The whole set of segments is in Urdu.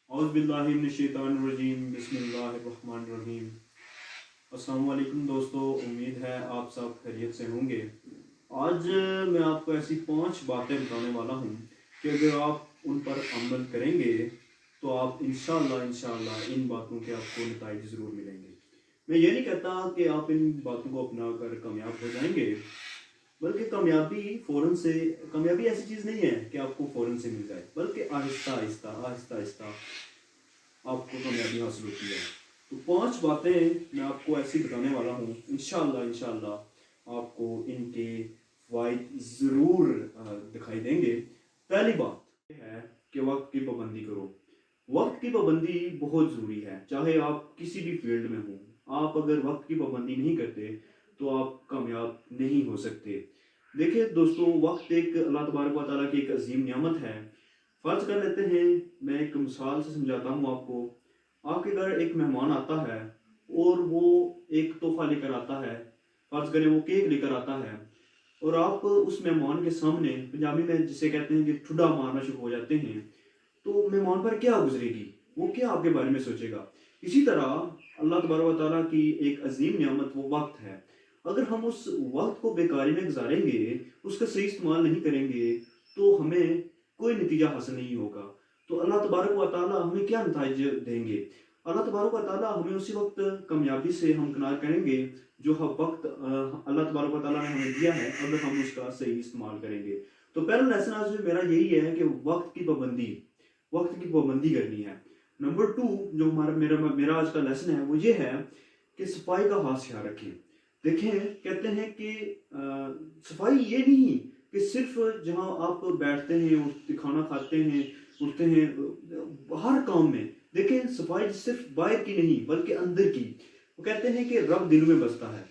اعوذ باللہ من الشیطان الرجیم بسم اللہ الرحمن الرحیم۔ السلام علیکم دوستو، امید ہے آپ سب خیریت سے ہوں گے۔ آج میں آپ کو ایسی 5 باتیں بتانے والا ہوں کہ اگر آپ ان پر عمل کریں گے تو آپ انشاءاللہ ان باتوں کے آپ کو نتائج ضرور ملیں گے۔ میں یہ نہیں کہتا کہ آپ ان باتوں کو اپنا کر کامیاب ہو جائیں گے، بلکہ کامیابی ایسی چیز نہیں ہے کہ آپ کو فوراً سے مل جائے، بلکہ آہستہ آہستہ آپ کو کامیابی حاصل ہوتی ہے۔ تو 5 باتیں میں آپ کو ایسی بتانے والا ہوں، انشاءاللہ آپ کو ان کے فوائد ضرور دکھائی دیں گے۔ پہلی بات یہ ہے کہ وقت کی پابندی کرو۔ وقت کی پابندی بہت ضروری ہے، چاہے آپ کسی بھی فیلڈ میں ہوں۔ آپ اگر وقت کی پابندی نہیں کرتے تو آپ کامیاب نہیں ہو سکتے۔ دیکھیں دوستو، وقت ایک اللہ تبارک و تعالیٰ کی ایک عظیم نعمت ہے۔ فرض کر لیتے ہیں، میں ایک مثال سے سمجھاتا ہوں آپ کو۔ آپ کے گھر ایک مہمان آتا ہے اور وہ ایک تحفہ لے کر آتا ہے، فرض کریں وہ کیک لے کر آتا ہے، اور آپ اس مہمان کے سامنے پنجابی میں جسے کہتے ہیں کہ ٹھڈا مارنا شروع ہو جاتے ہیں، تو مہمان پر کیا گزرے گی؟ وہ کیا آپ کے بارے میں سوچے گا؟ اسی طرح اللہ تبارک و تعالیٰ کی ایک عظیم نعمت وہ وقت ہے۔ اگر ہم اس وقت کو بیکاری میں گزاریں گے، اس کا صحیح استعمال نہیں کریں گے، تو ہمیں کوئی نتیجہ حاصل نہیں ہوگا۔ تو اللہ تبارک و تعالیٰ ہمیں کیا نتائج دیں گے؟ اللہ تبارک و تعالیٰ ہمیں اسی وقت کامیابی سے ہمکنار کریں گے جو وقت اللہ تبارک و تعالیٰ نے ہمیں دیا ہے، اگر ہم اس کا صحیح استعمال کریں گے۔ تو پہلا لیسن آج میرا یہی ہے کہ وقت کی پابندی کرنی ہے۔ نمبر 2 جو میرا آج کا لیسن ہے وہ یہ ہے کہ صفائی کا خاص خیال رکھیں۔ دیکھیں، کہتے ہیں کہ صفائی یہ نہیں کہ صرف جہاں آپ بیٹھتے ہیں، کھانا کھاتے ہیں، اٹھتے ہیں، ہر کام میں دیکھیں صفائی صرف باہر کی نہیں بلکہ اندر کی۔ وہ کہتے ہیں کہ رب دلوں میں بستا ہے۔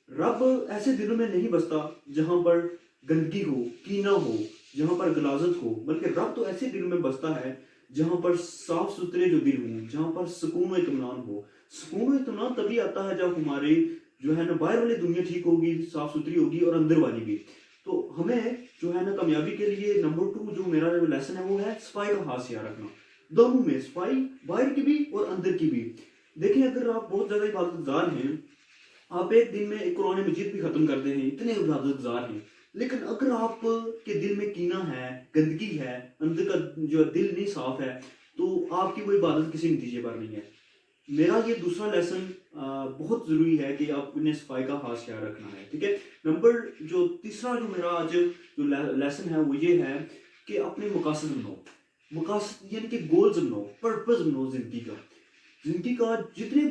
رب ایسے دلوں میں نہیں بستا جہاں پر گندگی ہو، کینہ ہو، جہاں پر غلاظت ہو، بلکہ رب تو ایسے دلوں میں بستا ہے جہاں پر صاف ستھرے جو دل ہوں، جہاں پر سکون و اطمینان ہو۔ سکون و اطمینان تبھی آتا ہے جب ہماری جو ہے نا باہر والی دنیا ٹھیک ہوگی، صاف ستھری ہوگی، اور اندر والی بھی۔ تو ہمیں جو ہے نا کامیابی کے لیے نمبر 2 جو میرا لیسن ہے وہ ہے صفائی کا خاص خیال رکھنا۔ دونوں میں صفائی، باہر کی بھی اور اندر کی بھی۔ دیکھیں، اگر آپ بہت زیادہ عبادت گزار ہیں، آپ ایک دن میں ایک قرآن مجید بھی ختم کرتے ہیں، اتنے عبادت گزار ہیں، لیکن اگر آپ کے دل میں کینہ ہے، گندگی ہے، اندر کا جو دل نہیں صاف ہے، تو آپ کی کوئی عبادت کسی نتیجے پر نہیں ہے۔ میرا یہ دوسرا لیسن بہت ضروری ہے کہ آپ نے صفائی کا خاص خیال رکھنا ہے، ٹھیک ہے۔ تیسرا جو میرا آج جو لیسن ہے وہ یہ ہے کہ اپنے مقاصد بناؤ۔ مقاصد یعنی کہ گولز بناؤ، پرپز بناؤ زندگی کا۔ جتنے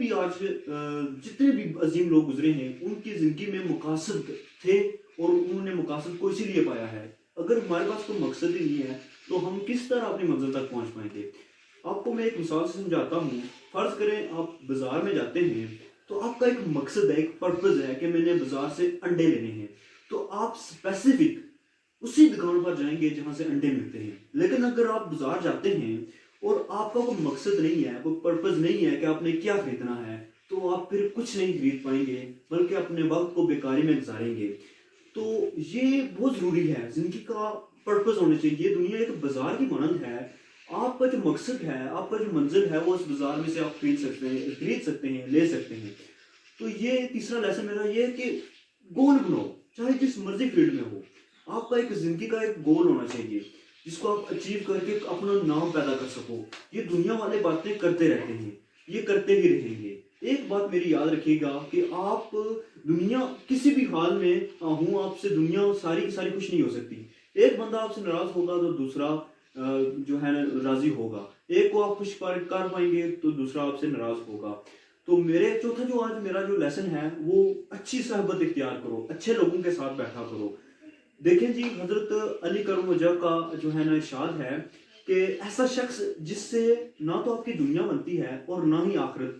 بھی عظیم لوگ گزرے ہیں، ان کی زندگی میں مقاصد تھے اور انہوں نے مقاصد کو اسی لیے پایا ہے۔ اگر ہمارے پاس کوئی مقصد ہی نہیں ہے تو ہم کس طرح اپنی منزل تک پہنچ پائیں گے؟ آپ کو میں ایک مثال سے سمجھاتا ہوں۔ فرض کریں آپ بازار میں جاتے ہیں تو آپ کا ایک مقصد ہے، ایک پرپز ہے کہ میں نے بازار سے انڈے لینے ہیں، تو آپ اسپیسیفک اسی دکان پر جائیں گے جہاں سے انڈے ملتے ہیں۔ لیکن اگر آپ بازار جاتے ہیں اور آپ کا کوئی مقصد نہیں ہے، کوئی پرپز نہیں ہے کہ آپ نے کیا خریدنا ہے، تو آپ پھر کچھ نہیں خرید پائیں گے، بلکہ اپنے وقت کو بیکاری میں گزاریں گے۔ تو یہ بہت ضروری ہے، زندگی کا پرپز ہونا چاہیے۔ یہ دنیا ایک بازار کی مانند ہے۔ آپ کا جو مقصد ہے، آپ کا جو منزل ہے، وہ اس بازار میں سے آپ خرید سکتے ہیں، لے سکتے ہیں۔ تو یہ تیسرا لیسن میرا یہ ہے کہ گول بناؤ، چاہے جس مرضی فیلڈ میں ہو۔ آپ کا ایک زندگی کا ایک گول ہونا چاہیے جس کو آپ اچیو کر کے اپنا نام پیدا کر سکو۔ یہ دنیا والے باتیں کرتے رہتے ہیں، یہ کرتے ہی رہیں گے۔ ایک بات میری یاد رکھیے گا کہ آپ دنیا کسی بھی حال میں ہوں، آپ سے دنیا ساری کی ساری خوش نہیں ہو سکتی۔ ایک بندہ آپ سے ناراض ہوگا تو دوسرا جو ہے راضی ہوگا۔ ایک کو آپ خوش کر پائیں گے تو دوسرا آپ سے ناراض ہوگا۔ تو چوتھا جو آج میرا جو لیسن ہے وہ اچھی صحبت اختیار کرو، اچھے لوگوں کے ساتھ بیٹھا کرو۔ دیکھیں جی، حضرت علی کرم وجہ کا جو ہے نا ارشاد ہے کہ ایسا شخص جس سے نہ تو آپ کی دنیا بنتی ہے اور نہ ہی آخرت،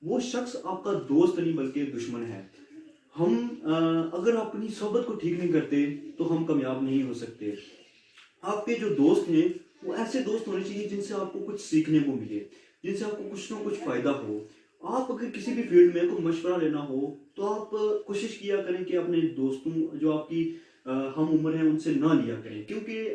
وہ شخص آپ کا دوست نہیں بلکہ دشمن ہے۔ ہم اگر اپنی صحبت کو ٹھیک نہیں کرتے تو ہم کامیاب نہیں ہو سکتے۔ آپ کے جو دوست ہیں وہ ایسے دوست ہونے چاہیے جن سے آپ کو کچھ سیکھنے کو ملے، جن سے آپ کو کچھ نہ کچھ فائدہ ہو۔ آپ اگر کسی بھی فیلڈ میں کوئی مشورہ لینا ہو تو آپ کوشش کیا کریں کہ اپنے دوستوں جو آپ کی ہم عمر ہیں ان سے نہ لیا کریں، کیونکہ